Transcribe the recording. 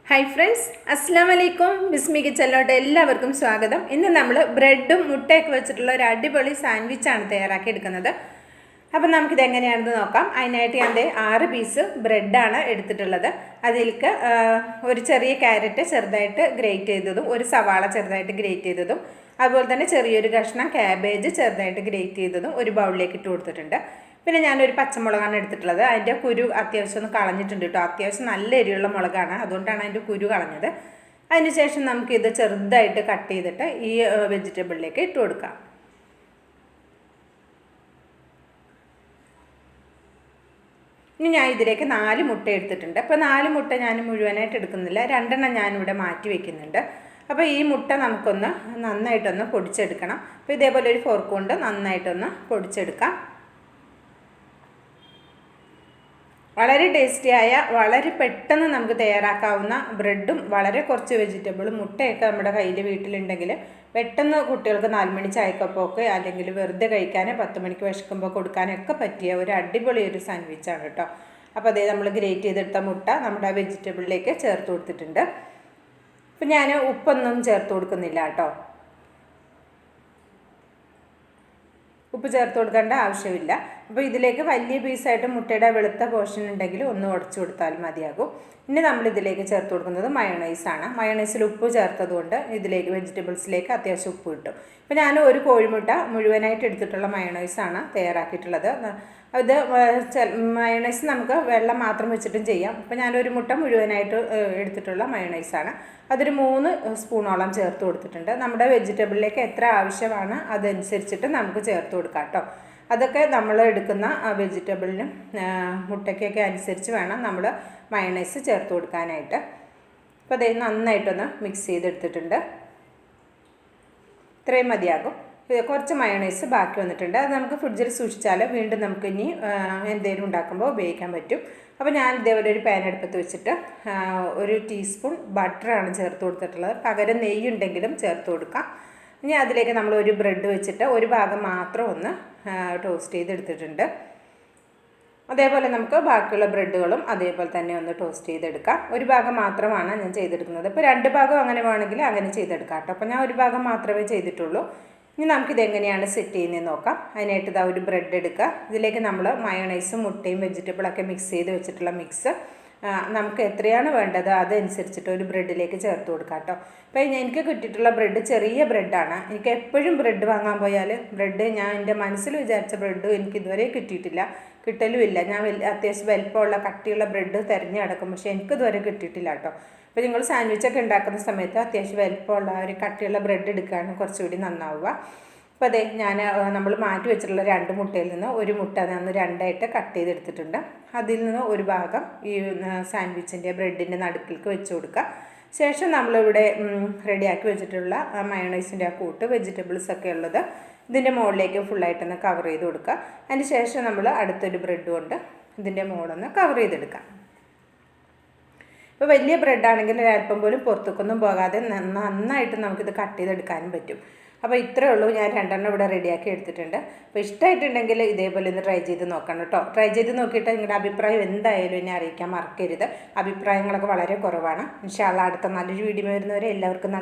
Hi friends, അസ്സാം വലൈക്കും. ബിസ്മി കിച്ചനിലോട്ട് എല്ലാവർക്കും സ്വാഗതം. ഇന്ന് നമ്മൾ ബ്രെഡും മുട്ടയൊക്കെ വെച്ചിട്ടുള്ള ഒരു അടിപൊളി സാൻഡ്വിച്ചാണ് തയ്യാറാക്കി എടുക്കുന്നത്. അപ്പം നമുക്കിത് എങ്ങനെയാണെന്ന് നോക്കാം. അതിനായിട്ട് ഞാൻ 6 പീസ് ബ്രെഡാണ് എടുത്തിട്ടുള്ളത്. അതിലേക്ക് ഒരു ചെറിയ ക്യാരറ്റ് ചെറുതായിട്ട് ഗ്രേറ്റ് ചെയ്തതും, ഒരു സവാള ചെറുതായിട്ട് ഗ്രേറ്റ് ചെയ്തതും, അതുപോലെ തന്നെ ചെറിയൊരു കഷ്ണം ക്യാബേജ് ചെറുതായിട്ട് ഗ്രേറ്റ് ചെയ്തതും ഒരു ബൗളിലേക്ക് ഇട്ട് കൊടുത്തിട്ടുണ്ട്. പിന്നെ ഞാനൊരു പച്ചമുളകാണ് എടുത്തിട്ടുള്ളത്. അതിൻ്റെ കുരു അത്യാവശ്യം ഒന്ന് കളഞ്ഞിട്ടുണ്ട് കേട്ടോ. അത്യാവശ്യം നല്ല എരിയുള്ള മുളകാണ്, അതുകൊണ്ടാണ് അതിൻ്റെ കുരു കളഞ്ഞത്. അതിനുശേഷം നമുക്കിത് ചെറുതായിട്ട് കട്ട് ചെയ്തിട്ട് ഈ വെജിറ്റബിളിലേക്ക് ഇട്ട് കൊടുക്കാം. ഇനി ഞാൻ ഇതിലേക്ക് 4 മുട്ട എടുത്തിട്ടുണ്ട്. അപ്പോൾ 4 മുട്ട ഞാൻ മുഴുവനായിട്ട് എടുക്കുന്നില്ല, 2 എണ്ണം ഞാനിവിടെ മാറ്റി വയ്ക്കുന്നുണ്ട്. അപ്പോൾ ഈ മുട്ട നമുക്കൊന്ന് നന്നായിട്ടൊന്ന് പൊടിച്ചെടുക്കണം. അപ്പോൾ ഇതേപോലെ ഒരു ഫോർക്ക് കൊണ്ട് നന്നായിട്ടൊന്ന് പൊടിച്ചെടുക്കാം. വളരെ ടേസ്റ്റിയായ, വളരെ പെട്ടെന്ന് നമുക്ക് തയ്യാറാക്കാവുന്ന ബ്രെഡും വളരെ കുറച്ച് വെജിറ്റബിളും മുട്ടയൊക്കെ നമ്മുടെ കയ്യിൽ വീട്ടിലുണ്ടെങ്കിൽ പെട്ടെന്ന് കുട്ടികൾക്ക് 4 മണി ചായക്കൊപ്പമൊക്കെ അല്ലെങ്കിൽ വെറുതെ കഴിക്കാൻ 10 മണിക്ക് വിശക്കുമ്പോൾ കൊടുക്കാനൊക്കെ പറ്റിയ ഒരു അടിപൊളി ഒരു സാൻഡ്വിച്ചാണ് കേട്ടോ. അപ്പോൾ അതേ നമ്മൾ ഗ്രേറ്റ് ചെയ്തെടുത്ത മുട്ട നമ്മുടെ വെജിറ്റബിളിലേക്ക് ചേർത്ത് കൊടുത്തിട്ടുണ്ട്. അപ്പം ഞാൻ ഉപ്പൊന്നും ചേർത്ത് കൊടുക്കുന്നില്ല കേട്ടോ. ഉപ്പ് ചേർത്ത് കൊടുക്കേണ്ട ആവശ്യമില്ല. അപ്പോൾ ഇതിലേക്ക് വലിയ പീസായിട്ട് മുട്ടയുടെ വെളുത്ത പോർഷൻ ഉണ്ടെങ്കിൽ ഒന്ന് ഉടച്ചു കൊടുത്താൽ മതിയാകും. ഇനി നമ്മൾ ഇതിലേക്ക് ചേർത്ത് കൊടുക്കുന്നത് മയോണൈസാണ്. മയോണൈസിൽ ഉപ്പ് ചേർത്തതുകൊണ്ട് ഇതിലേക്ക് വെജിറ്റബിൾസിലേക്ക് അത്യാവശ്യം ഉപ്പ് കിട്ടും. ഇപ്പോൾ ഞാൻ ഒരു കോഴിമുട്ട മുഴുവനായിട്ട് എടുത്തിട്ടുള്ള മയോണൈസാണ് തയ്യാറാക്കിയിട്ടുള്ളത്. അത് മയോണൈസ് നമുക്ക് വെള്ളം മാത്രം വെച്ചിട്ടും ചെയ്യാം. ഇപ്പോൾ ഞാനൊരു മുട്ട മുഴുവനായിട്ട് എടുത്തിട്ടുള്ള മയോണൈസാണ്. അതൊരു 3 സ്പൂണോളം ചേർത്ത് കൊടുത്തിട്ടുണ്ട്. നമ്മുടെ വെജിറ്റബിളിലേക്ക് എത്ര ആവശ്യമാണ് അതനുസരിച്ചിട്ട് നമുക്ക് ചേർത്ത് കൊടുക്കാം കേട്ടോ. അതൊക്കെ നമ്മൾ എടുക്കുന്ന വെജിറ്റബിളിനും മുട്ടയ്ക്കൊക്കെ അനുസരിച്ച് വേണം നമ്മൾ മയോണൈസ് ചേർത്ത് കൊടുക്കാനായിട്ട്. അപ്പോൾ അത് നന്നായിട്ടൊന്ന് മിക്സ് ചെയ്തെടുത്തിട്ടുണ്ട്. ഇത്രയും മതിയാകും. കുറച്ച് മയോണൈസ് ബാക്കി വന്നിട്ടുണ്ട്. അത് നമുക്ക് ഫ്രിഡ്ജിൽ സൂക്ഷിച്ചാൽ വീണ്ടും നമുക്ക് ഇനി എന്തെങ്കിലും ഉണ്ടാക്കുമ്പോൾ ഉപയോഗിക്കാൻ പറ്റും. അപ്പോൾ ഞാൻ ഇതേപോലെ ഒരു പാൻ അടുപ്പത്ത് വെച്ചിട്ട് 1 ടീസ്പൂൺ ബട്ടറാണ് ചേർത്ത് കൊടുത്തിട്ടുള്ളത്. പകരം നെയ്യ് ഉണ്ടെങ്കിലും ചേർത്ത് കൊടുക്കാം. ഇനി അതിലേക്ക് നമ്മൾ ഒരു ബ്രെഡ് വെച്ചിട്ട് ഒരു ഭാഗം മാത്രം ഒന്ന് ടോസ്റ്റ് ചെയ്തെടുത്തിട്ടുണ്ട്. അതേപോലെ നമുക്ക് ബാക്കിയുള്ള ബ്രെഡുകളും അതേപോലെ തന്നെ ഒന്ന് ടോസ്റ്റ് ചെയ്തെടുക്കാം. ഒരു ഭാഗം മാത്രമാണ് ഞാൻ ചെയ്തെടുക്കുന്നത്. ഇപ്പോൾ 2 ഭാഗം അങ്ങനെ വേണമെങ്കിൽ അങ്ങനെ ചെയ്തെടുക്കാം കേട്ടോ. അപ്പോൾ ഞാൻ ഒരു ഭാഗം മാത്രമേ ചെയ്തിട്ടുള്ളൂ. ഇനി നമുക്കിതെങ്ങനെയാണ് സെറ്റ് ചെയ്യുന്നത് നോക്കാം. അതിനായിട്ട് ഇതാ ഒരു ബ്രെഡ് എടുക്കുക. ഇതിലേക്ക് നമ്മൾ മയോണൈസും മുട്ടയും വെജിറ്റബിളൊക്കെ മിക്സ് ചെയ്ത് വെച്ചിട്ടുള്ള മിക്സ് നമുക്ക് എത്രയാണ് വേണ്ടത് അതനുസരിച്ചിട്ട് ഒരു ബ്രെഡിലേക്ക് ചേർത്ത് കൊടുക്കാം കേട്ടോ. അപ്പോൾ എനിക്ക് കിട്ടിയിട്ടുള്ള ബ്രെഡ് ചെറിയ ബ്രെഡാണ്. എനിക്ക് എപ്പോഴും ബ്രെഡ് വാങ്ങാൻ പോയാൽ ഞാൻ എൻ്റെ മനസ്സിൽ വിചാരിച്ച ബ്രെഡ് എനിക്ക് ഇതുവരെ കിട്ടിയിട്ടില്ല, കിട്ടലുമില്ല. ഞാൻ അത്യാവശ്യം വലിപ്പമുള്ള കട്ടിയുള്ള ബ്രെഡ് തിരഞ്ഞു കിടക്കും, പക്ഷേ എനിക്കിതുവരെ കിട്ടിയിട്ടില്ല കേട്ടോ. അപ്പോൾ നിങ്ങൾ സാൻഡ്വിച്ചൊക്കെ ഉണ്ടാക്കുന്ന സമയത്ത് അത്യാവശ്യം വലിപ്പമുള്ള ഒരു കട്ടിയുള്ള ബ്രെഡ് എടുക്കുകയാണ് കുറച്ചുകൂടി നന്നാവുക. അപ്പോൾ അതേ നമ്മൾ മാറ്റി വെച്ചിട്ടുള്ള 2 മുട്ടയിൽ നിന്ന് ഒരു മുട്ട ഞാൻ 2ആയിട്ട് കട്ട് ചെയ്തെടുത്തിട്ടുണ്ട്. അതിൽ നിന്ന് ഒരു ഭാഗം ഈ സാൻഡ്വിച്ചിൻ്റെ ബ്രെഡിൻ്റെ നടുക്കിലേക്ക് വെച്ച് കൊടുക്കുക. ശേഷം നമ്മളിവിടെ റെഡിയാക്കി വെച്ചിട്ടുള്ള മയോണൈസിൻ്റെ ആ കൂട്ട് വെജിറ്റബിൾസൊക്കെ ഉള്ളത് ഇതിൻ്റെ മുകളിലേക്ക് ഫുള്ളായിട്ടൊന്ന് കവർ ചെയ്ത് കൊടുക്കുക. അതിന് ശേഷം നമ്മൾ അടുത്തൊരു ബ്രെഡ് കൊണ്ട് ഇതിൻ്റെ മുകളൊന്ന് കവർ ചെയ്തെടുക്കാം. ഇപ്പോൾ വലിയ ബ്രെഡാണെങ്കിൽ ഒരല്പം പോലും പുറത്തേക്കൊന്നും പോകാതെ നന്നായിട്ട് നമുക്കിത് കട്ട് ചെയ്തെടുക്കാനും പറ്റും. അപ്പോൾ ഇത്രയേ ഉള്ളൂ. ഞാൻ 2 എണ്ണം ഇവിടെ റെഡിയാക്കി എടുത്തിട്ടുണ്ട്. അപ്പോൾ ഇഷ്ടമായിട്ടുണ്ടെങ്കിൽ ഇതേപോലെ ഒന്ന് ട്രൈ ചെയ്ത് നോക്കണം കേട്ടോ. ട്രൈ ചെയ്ത് നോക്കിയിട്ട് നിങ്ങളുടെ അഭിപ്രായം എന്തായാലും എന്നെ അറിയിക്കാൻ മറക്കരുത്. അഭിപ്രായങ്ങളൊക്കെ വളരെ കുറവാണ്. ഇൻഷാ അല്ലാഹ് അടുത്ത നല്ലൊരു വീഡിയോ വരുന്നവരെ എല്ലാവർക്കും